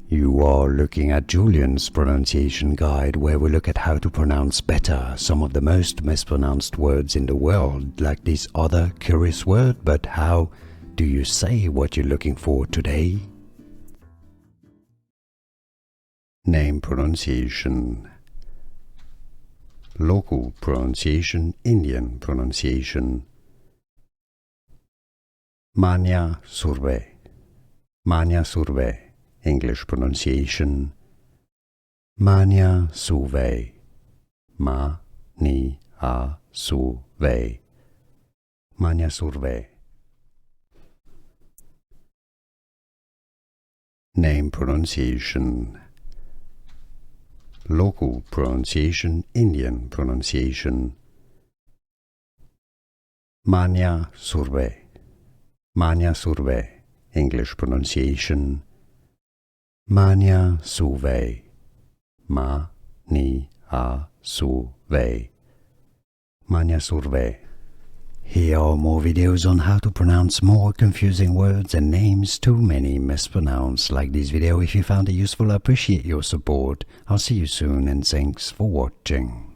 You are looking at Julian's pronunciation guide, where we look at how to pronounce better some of the most mispronounced words in the world, like this other curious word. But how do you say what you're looking for today? Name pronunciation. Local pronunciation, Indian pronunciation. Manya Surve. Manya Surve. English pronunciation. Manya Surve. Manya Surve. Manya Surve. Name pronunciation. Local pronunciation, Indian pronunciation. Manya Surve. Manya Surve. English pronunciation. Manya Surve. Manya Surve. Manya Surve. Here are more videos on how to pronounce more confusing words and names too many mispronounced. Like this video if you found it useful. I appreciate your support. I'll see you soon and thanks for watching.